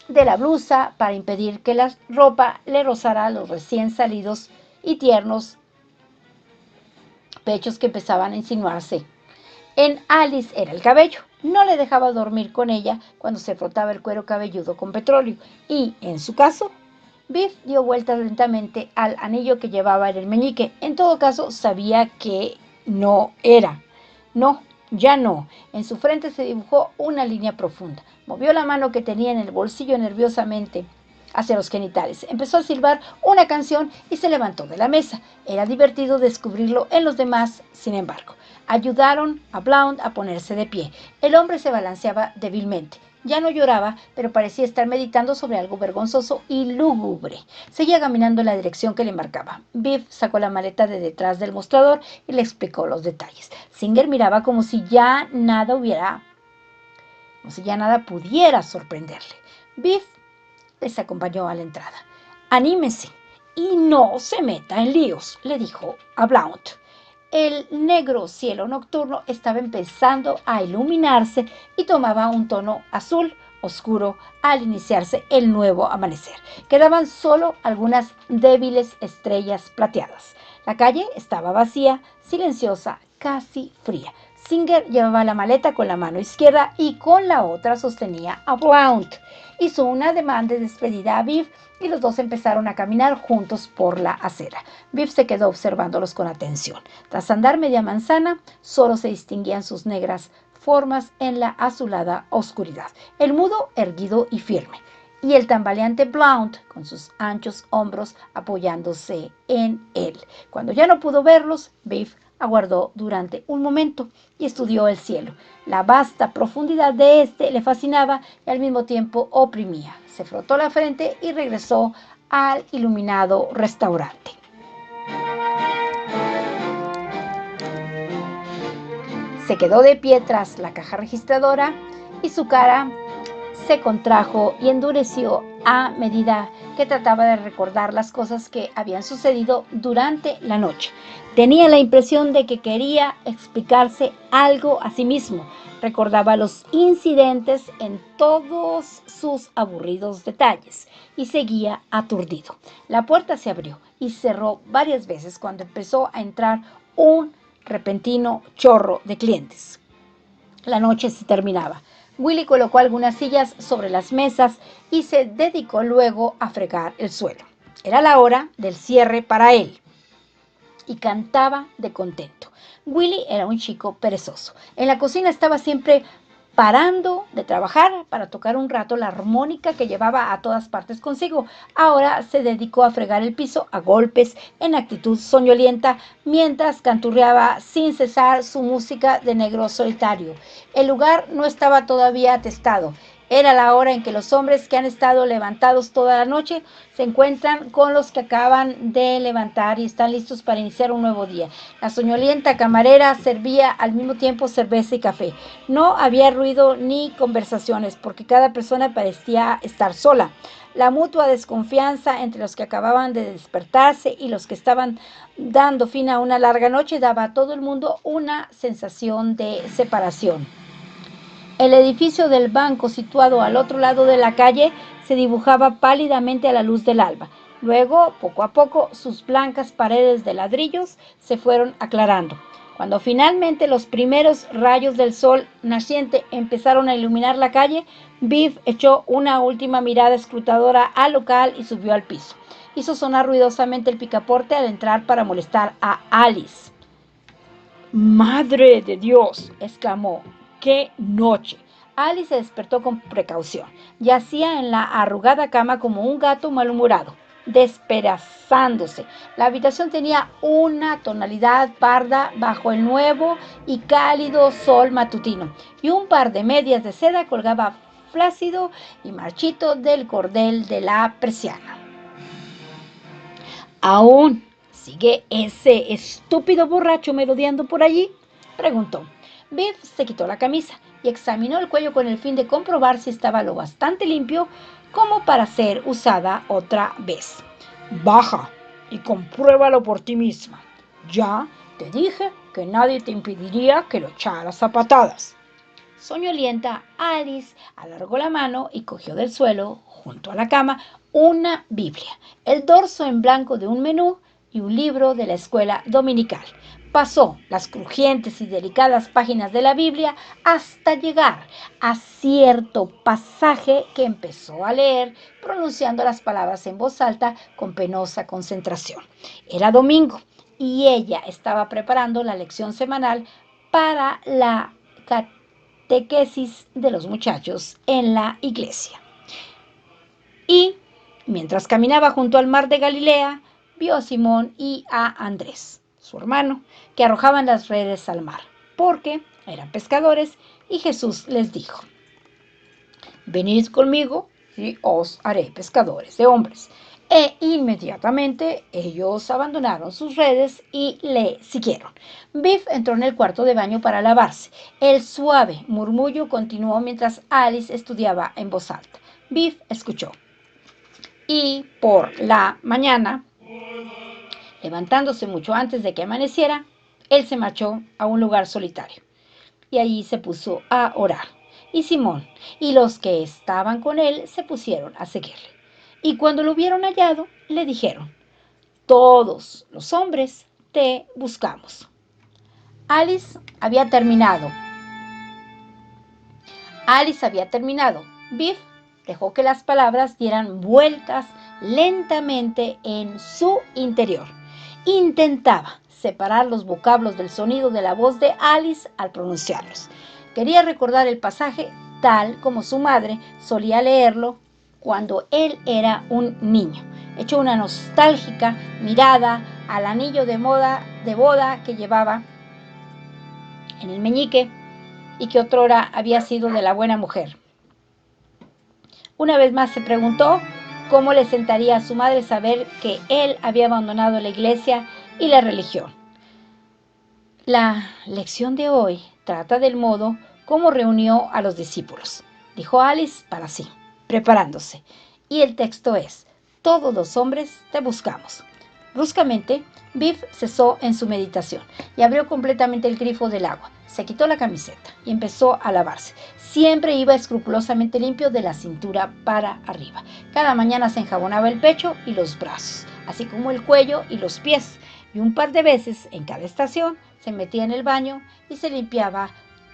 de la blusa para impedir que la ropa le rozara los recién salidos y tiernos pechos que empezaban a insinuarse. En Alice era el cabello. No le dejaba dormir con ella cuando se frotaba el cuero cabelludo con petróleo. Y, en su caso, Biff dio vueltas lentamente al anillo que llevaba en el meñique. En todo caso, sabía que no era. No, ya no. En su frente se dibujó una línea profunda. Movió la mano que tenía en el bolsillo nerviosamente hacia los genitales. Empezó a silbar una canción y se levantó de la mesa. Era divertido descubrirlo en los demás, sin embargo. Ayudaron a Blount a ponerse de pie. El hombre se balanceaba débilmente. Ya no lloraba, pero parecía estar meditando sobre algo vergonzoso y lúgubre. Seguía caminando en la dirección que le marcaba. Biff sacó la maleta de detrás del mostrador y le explicó los detalles. Singer miraba como si ya nada pudiera sorprenderle. Biff les acompañó a la entrada. Anímese y no se meta en líos, le dijo a Blount. El negro cielo nocturno estaba empezando a iluminarse y tomaba un tono azul oscuro al iniciarse el nuevo amanecer. Quedaban solo algunas débiles estrellas plateadas. La calle estaba vacía, silenciosa, casi fría. Singer llevaba la maleta con la mano izquierda y con la otra sostenía a Blount. Hizo un ademán de despedida a Biff y los dos empezaron a caminar juntos por la acera. Biff se quedó observándolos con atención. Tras andar media manzana, solo se distinguían sus negras formas en la azulada oscuridad. El mudo erguido y firme, y el tambaleante Blount con sus anchos hombros apoyándose en él. Cuando ya no pudo verlos, Biff aguardó durante un momento y estudió el cielo. La vasta profundidad de este le fascinaba y al mismo tiempo oprimía. Se frotó la frente y regresó al iluminado restaurante. Se quedó de pie tras la caja registradora y su cara se contrajo y endureció a medida que trataba de recordar las cosas que habían sucedido durante la noche. Tenía la impresión de que quería explicarse algo a sí mismo. Recordaba los incidentes en todos sus aburridos detalles y seguía aturdido. La puerta se abrió y cerró varias veces cuando empezó a entrar un repentino chorro de clientes. La noche se terminaba. Willy colocó algunas sillas sobre las mesas y se dedicó luego a fregar el suelo. Era la hora del cierre para él y cantaba de contento. Willy era un chico perezoso. En la cocina estaba siempre parando de trabajar para tocar un rato la armónica que llevaba a todas partes consigo. Ahora se dedicó a fregar el piso a golpes en actitud soñolienta mientras canturreaba sin cesar su música de negro solitario. El lugar no estaba todavía atestado. Era la hora en que los hombres que han estado levantados toda la noche se encuentran con los que acaban de levantar y están listos para iniciar un nuevo día. La soñolienta camarera servía al mismo tiempo cerveza y café. No había ruido ni conversaciones porque cada persona parecía estar sola. La mutua desconfianza entre los que acababan de despertarse y los que estaban dando fin a una larga noche daba a todo el mundo una sensación de separación. El edificio del banco, situado al otro lado de la calle, se dibujaba pálidamente a la luz del alba. Luego, poco a poco, sus blancas paredes de ladrillos se fueron aclarando. Cuando finalmente los primeros rayos del sol naciente empezaron a iluminar la calle, Biff echó una última mirada escrutadora al local y subió al piso. Hizo sonar ruidosamente el picaporte al entrar para molestar a Alice. ¡Madre de Dios!, exclamó. ¡Qué noche! Alice se despertó con precaución. Yacía en la arrugada cama como un gato malhumorado, despedazándose. La habitación tenía una tonalidad parda bajo el nuevo y cálido sol matutino, y un par de medias de seda colgaba flácido y marchito del cordel de la persiana. ¿Aún sigue ese estúpido borracho merodeando por allí?, preguntó. Biff se quitó la camisa y examinó el cuello con el fin de comprobar si estaba lo bastante limpio como para ser usada otra vez. Baja y compruébalo por ti misma. Ya te dije que nadie te impediría que lo echaras a patadas. Soñolienta, Alice alargó la mano y cogió del suelo, junto a la cama, una Biblia, el dorso en blanco de un menú y un libro de la escuela dominical. Pasó las crujientes y delicadas páginas de la Biblia hasta llegar a cierto pasaje que empezó a leer, pronunciando las palabras en voz alta con penosa concentración. Era domingo y ella estaba preparando la lección semanal para la catequesis de los muchachos en la iglesia. Y, mientras caminaba junto al mar de Galilea, vio a Simón y a Andrés, su hermano, que arrojaban las redes al mar, porque eran pescadores, y Jesús les dijo: «Venid conmigo y os haré pescadores de hombres». E inmediatamente ellos abandonaron sus redes y le siguieron. Biff entró en el cuarto de baño para lavarse. El suave murmullo continuó mientras Alice estudiaba en voz alta. Biff escuchó. Y por la mañana, levantándose mucho antes de que amaneciera, él se marchó a un lugar solitario y allí se puso a orar. Y Simón y los que estaban con él se pusieron a seguirle. Y cuando lo hubieron hallado, le dijeron: «Todos los hombres te buscamos». Alice había terminado. Biff dejó que las palabras dieran vueltas lentamente en su interior. Intentaba separar los vocablos del sonido de la voz de Alice al pronunciarlos. Quería recordar el pasaje tal como su madre solía leerlo cuando él era un niño. Echó una nostálgica mirada al anillo de boda que llevaba en el meñique y que otrora había sido de la buena mujer. Una vez más se preguntó cómo le sentaría a su madre saber que él había abandonado la iglesia y la religión. La lección de hoy trata del modo como reunió a los discípulos, dijo Alice para sí, preparándose. Y el texto es: todos los hombres te buscamos. Bruscamente, Biff cesó en su meditación y abrió completamente el grifo del agua. Se quitó la camiseta y empezó a lavarse. Siempre iba escrupulosamente limpio de la cintura para arriba. Cada mañana se enjabonaba el pecho y los brazos, así como el cuello y los pies. Y un par de veces en cada estación se metía en el baño y se limpiaba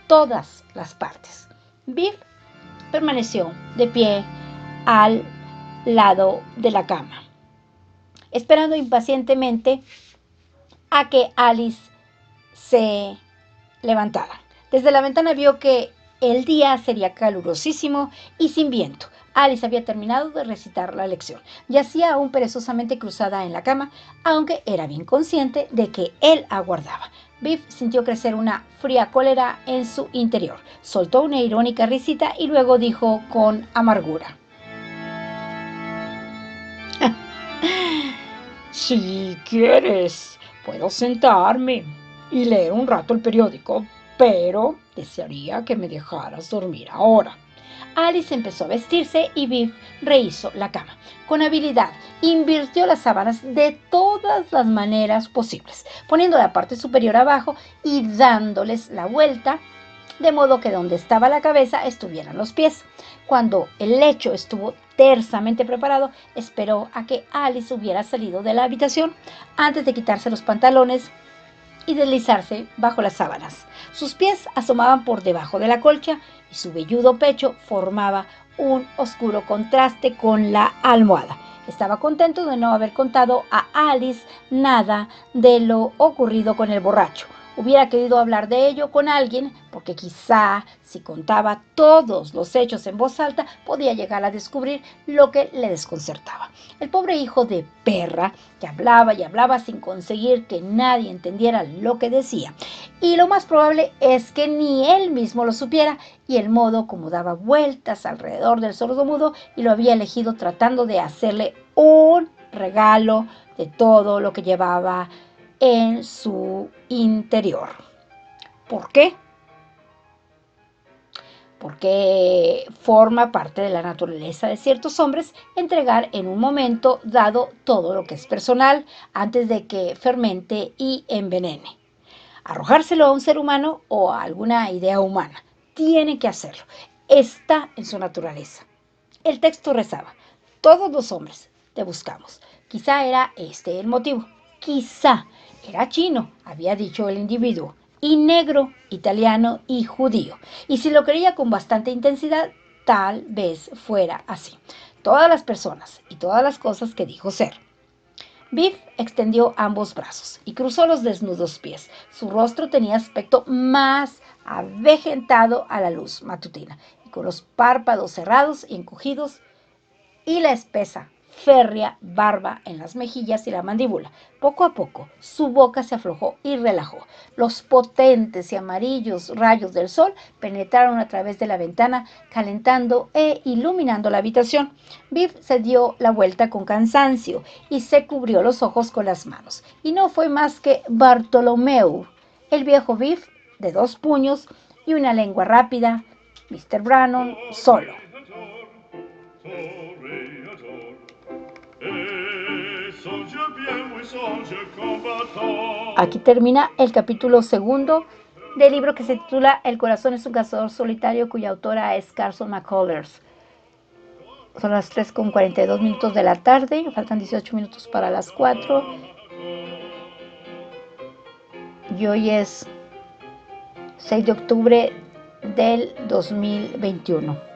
todas las partes. Biff permaneció de pie al lado de la cama, esperando impacientemente a que Alice se levantara. Desde la ventana vio que el día sería calurosísimo y sin viento. Alice había terminado de recitar la lección. Yacía aún perezosamente cruzada en la cama, aunque era bien consciente de que él aguardaba. Biff sintió crecer una fría cólera en su interior. Soltó una irónica risita y luego dijo con amargura: Si quieres, puedo sentarme y leer un rato el periódico, pero desearía que me dejaras dormir ahora. Alice empezó a vestirse y Biff rehizo la cama. Con habilidad, invirtió las sábanas de todas las maneras posibles, poniendo la parte superior abajo y dándoles la vuelta, de modo que donde estaba la cabeza estuvieran los pies. Cuando el lecho estuvo tersamente preparado, esperó a que Alice hubiera salido de la habitación antes de quitarse los pantalones y deslizarse bajo las sábanas. Sus pies asomaban por debajo de la colcha y su velludo pecho formaba un oscuro contraste con la almohada. Estaba contento de no haber contado a Alice nada de lo ocurrido con el borracho. Hubiera querido hablar de ello con alguien, porque quizá si contaba todos los hechos en voz alta, podía llegar a descubrir lo que le desconcertaba. El pobre hijo de perra, que hablaba y hablaba sin conseguir que nadie entendiera lo que decía. Y lo más probable es que ni él mismo lo supiera, y el modo como daba vueltas alrededor del sordomudo y lo había elegido tratando de hacerle un regalo de todo lo que llevaba en su interior. ¿Por qué? Porque forma parte de la naturaleza de ciertos hombres entregar en un momento dado todo lo que es personal antes de que fermente y envenene. Arrojárselo a un ser humano o a alguna idea humana. Tiene que hacerlo. Está en su naturaleza. El texto rezaba: todos los hombres te buscamos. Quizá era este el motivo. Quizá era chino, había dicho el individuo, y negro, italiano y judío. Y si lo creía con bastante intensidad, tal vez fuera así. Todas las personas y todas las cosas que dijo ser. Biff extendió ambos brazos y cruzó los desnudos pies. Su rostro tenía aspecto más avejentado a la luz matutina, y con los párpados cerrados y encogidos, y la espesa, férrea barba en las mejillas y la mandíbula. Poco a poco, su boca se aflojó y relajó. Los potentes y amarillos rayos del sol penetraron a través de la ventana, calentando e iluminando la habitación. Biff se dio la vuelta con cansancio y se cubrió los ojos con las manos. Y no fue más que Bartolomeu, el viejo Biff, de 2 puños y una lengua rápida, Mr. Brannon, solo. Aquí termina el capítulo 2 del libro que se titula El corazón es un cazador solitario, cuya autora es Carson McCullers. Son las 3:42 de la tarde, faltan 18 minutos para las 4. Y hoy es 6 de octubre del 2021.